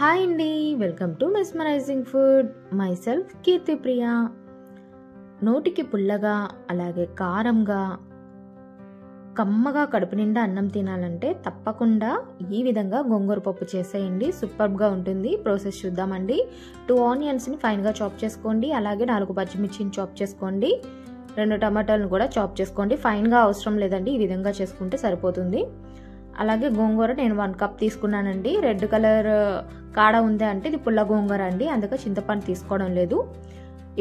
Hi అండి, welcome to mesmerising food. Myself Keerthi Priya. నోటికి పుల్లగా అలాగే కారంగా కమ్మగా కడుపు నిండా అన్నం తినాలంటే తప్పకుండా ఈ విధంగా గోంగూర పప్పు చేసేయండి. సూపర్గా ఉంటుంది. ప్రాసెస్ చూద్దామండి. 2 ఆనియన్స్ని ఫైన్గా చాప్ చేసుకోండి. అలాగే 4 పచ్చిమిర్చిని చాప్ చేసుకోండి. 2 టమాటాలను కూడా చాప్ చేసుకోండి. ఫైన్గా అవసరం లేదండి, ఈ విధంగా చేసుకుంటే సరిపోతుంది. అలాగే గోంగూర నేను 1 కప్ తీసుకున్నానండి. రెడ్ కలర్ కాడ ఉంది అంటే ఇది పుల్ల గోంగూర అండి, అందుకే చింతపండు తీసుకోవడం లేదు.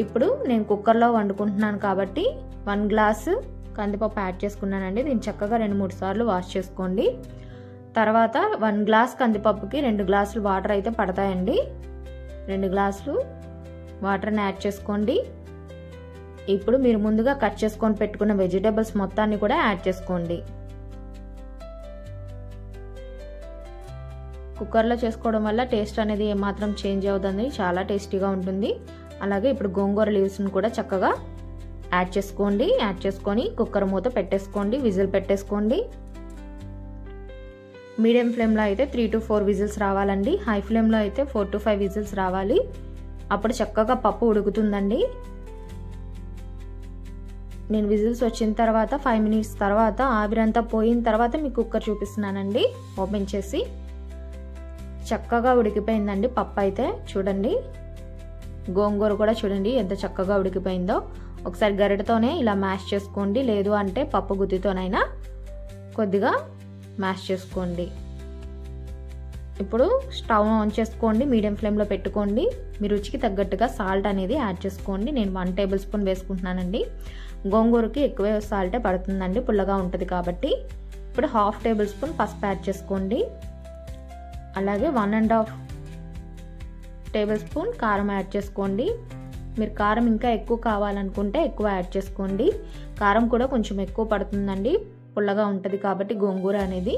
ఇప్పుడు నేను కుక్కర్లో వండుకుంటున్నాను కాబట్టి 1 గ్లాసు కందిపప్పు యాడ్ చేసుకున్నానండి. దీన్ని చక్కగా 2-3 సార్లు వాష్ చేసుకోండి. తర్వాత 1 గ్లాస్ కందిపప్పుకి 2 గ్లాసులు వాటర్ అయితే పడతాయండి. 2 గ్లాసులు వాటర్ని యాడ్ చేసుకోండి. ఇప్పుడు మీరు ముందుగా కట్ చేసుకొని పెట్టుకున్న వెజిటేబుల్స్ మొత్తాన్ని కూడా యాడ్ చేసుకోండి. కుక్కర్లో చేసుకోవడం వల్ల టేస్ట్ అనేది ఏమాత్రం చేంజ్ అవుతుంది, చాలా టేస్టీగా ఉంటుంది. అలాగే ఇప్పుడు గోంగూర లీవ్స్ని కూడా చక్కగా యాడ్ చేసుకోండి. యాడ్ చేసుకొని కుక్కర్ మూత పెట్టేసుకోండి, విజిల్ పెట్టేసుకోండి. మీడియం ఫ్లేమ్లో అయితే 3 to 4 విజిల్స్ రావాలండి. హై ఫ్లేమ్లో అయితే 4 to 5 విజిల్స్ రావాలి. అప్పుడు చక్కగా పప్పు ఉడుకుతుందండి. నేను విజిల్స్ వచ్చిన తర్వాత 5 minutes తర్వాత ఆవిరంతా పోయిన తర్వాత మీకు కుక్కర్ చూపిస్తున్నానండి. ఓపెన్ చేసి చక్కగా ఉడికిపోయిందండి పప్పు అయితే. చూడండి, గోంగూర కూడా చూడండి ఎంత చక్కగా ఉడికిపోయిందో. ఒకసారి గరిటతోనే ఇలా మ్యాష్ చేసుకోండి, లేదు అంటే పప్పు గుత్తితోనైనా కొద్దిగా మ్యాష్ చేసుకోండి. ఇప్పుడు స్టవ్ ఆన్ చేసుకోండి, మీడియం ఫ్లేమ్లో పెట్టుకోండి. మీ రుచికి తగ్గట్టుగా సాల్ట్ అనేది యాడ్ చేసుకోండి. నేను 1 టేబుల్ స్పూన్ వేసుకుంటున్నానండి. గోంగూరకి ఎక్కువే సాల్టే పడుతుందండి, పుల్లగా ఉంటుంది కాబట్టి. ఇప్పుడు 1/2 టేబుల్ స్పూన్ పసుపు యాడ్ చేసుకోండి. అలాగే 1.5 టేబుల్ స్పూన్ కారం యాడ్ చేసుకోండి. మీరు కారం ఇంకా ఎక్కువ కావాలనుకుంటే ఎక్కువ యాడ్ చేసుకోండి. కారం కూడా కొంచెం ఎక్కువ పడుతుందండి, పుల్లగా ఉంటుంది కాబట్టి గోంగూర అనేది.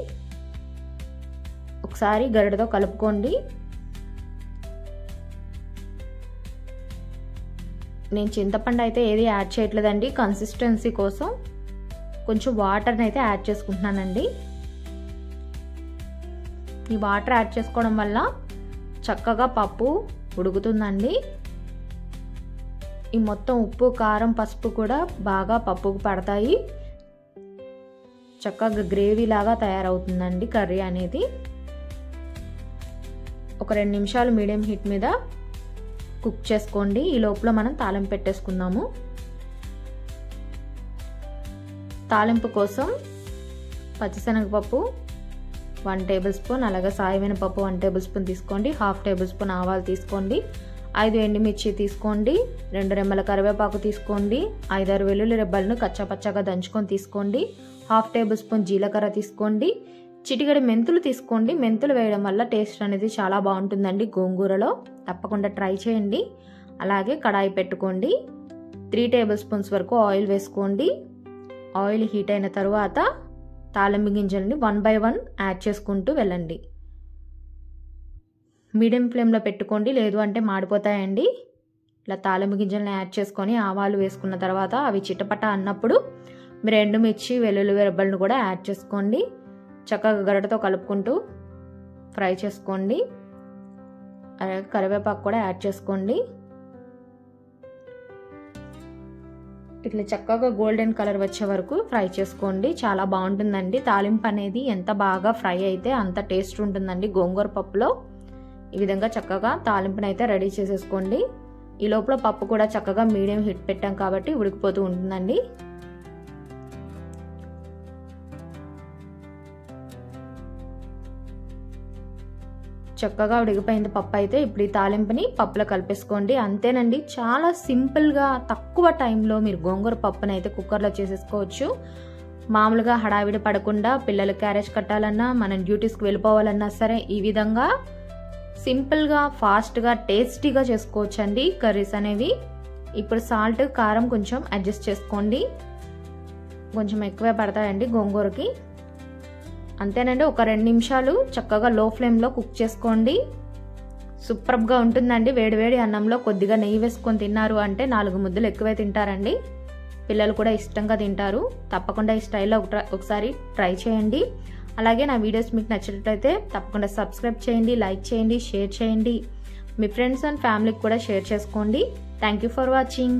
ఒకసారి గరిటతో కలుపుకోండి. నేను చింతపండు అయితే ఏది యాడ్ చేయట్లేదండి, కన్సిస్టెన్సీ కోసం కొంచెం వాటర్ని అయితే యాడ్ చేసుకుంటున్నానండి. ఈ వాటర్ యాడ్ చేసుకోవడం వల్ల చక్కగా పప్పు ఉడుకుతుందండి. ఈ మొత్తం ఉప్పు, కారం, పసుపు కూడా బాగా పప్పుకు పడతాయి. చక్కగా గ్రేవీ లాగా తయారవుతుందండి కర్రీ అనేది. ఒక 2 నిమిషాలు మీడియం హీట్ మీద కుక్ చేసుకోండి. ఈ లోపల మనం తాలింపు పెట్టేసుకుందాము. తాలింపు కోసం పచ్చిశనగపప్పు 1 టేబుల్ స్పూన్, అలాగే సాయమినపప్పు 1 టేబుల్ స్పూన్ తీసుకోండి. 1/2 టేబుల్ స్పూన్ ఆవాలు తీసుకోండి. 5 ఎండుమిర్చి తీసుకోండి. 2 రెమ్మల కరివేపాకు తీసుకోండి. 5-6 వెల్లుల్లి రెబ్బలను కచ్చాపచ్చాగా దంచుకొని తీసుకోండి. 1/2 టేబుల్ స్పూన్ జీలకర్ర తీసుకోండి. చిటికెడు మెంతులు తీసుకోండి. మెంతులు వేయడం వల్ల టేస్ట్ అనేది చాలా బాగుంటుందండి గోంగూరలో. తప్పకుండా ట్రై చేయండి. అలాగే కడాయి పెట్టుకోండి. 3 టేబుల్ స్పూన్స్ వరకు ఆయిల్ వేసుకోండి. ఆయిల్ హీట్ అయిన తర్వాత తాలింపు గింజల్ని 1 by 1 యాడ్ చేసుకుంటూ వెళ్ళండి. మీడియం ఫ్లేమ్లో పెట్టుకోండి, లేదు అంటే మాడిపోతాయండి. ఇలా తాలింపు గింజల్ని యాడ్ చేసుకొని ఆవాలు వేసుకున్న తర్వాత అవి చిటపట అన్నప్పుడు మీరు ఎండుమిర్చి, వెల్లుల్లి రెబ్బలను కూడా యాడ్ చేసుకోండి. చక్కగా గరిటతో కలుపుకుంటూ ఫ్రై చేసుకోండి. అలాగే కరివేపాకు కూడా యాడ్ చేసుకోండి. ఇట్లా చక్కగా గోల్డెన్ కలర్ వచ్చే వరకు ఫ్రై చేసుకోండి. చాలా బాగుంటుందండి. తాలింపు అనేది ఎంత బాగా ఫ్రై అయితే అంత టేస్ట్ ఉంటుందండి గోంగూర పప్పులో. ఈ విధంగా చక్కగా తాలింపుని అయితే రెడీ చేసేసుకోండి. ఈ లోపల పప్పు కూడా చక్కగా మీడియం హీట్ పెట్టాం కాబట్టి ఉడికిపోతూ ఉంటుందండి. చక్కగా ఉడికిపోయింది పప్పు అయితే. ఇప్పుడు ఈ తాలింపుని పప్పులో కలిపేసుకోండి. అంతేనండి, చాలా సింపుల్గా తక్కువ టైంలో మీరు గోంగూర పప్పుని అయితే కుక్కర్లో చేసేసుకోవచ్చు. మామూలుగా హడావిడి పడకుండా పిల్లలు క్యారేజ్ కట్టాలన్నా, మనం డ్యూటీస్కి వెళ్ళిపోవాలన్నా సరే ఈ విధంగా సింపుల్గా, ఫాస్ట్గా, టేస్టీగా చేసుకోవచ్చండి కర్రీస్ అనేవి. ఇప్పుడు సాల్ట్, కారం కొంచెం అడ్జస్ట్ చేసుకోండి. కొంచెం ఎక్కువే పడతాయండి గోంగూరకి. అంతేనండి, ఒక 2 నిమిషాలు చక్కగా లో ఫ్లేమ్లో కుక్ చేసుకోండి. సూపర్గా ఉంటుందండి. వేడివేడి అన్నంలో కొద్దిగా నెయ్యి వేసుకొని తిన్నారు అంటే 4 ముద్దలు ఎక్కువే తింటారండి. పిల్లలు కూడా ఇష్టంగా తింటారు. తప్పకుండా ఈ స్టైల్లో ఒకసారి ట్రై చేయండి. అలాగే నా వీడియోస్ మీకు నచ్చినట్లయితే తప్పకుండా సబ్స్క్రైబ్ చేయండి, లైక్ చేయండి, షేర్ చేయండి. మీ ఫ్రెండ్స్ అండ్ ఫ్యామిలీకి కూడా షేర్ చేసుకోండి. Thank you for watching.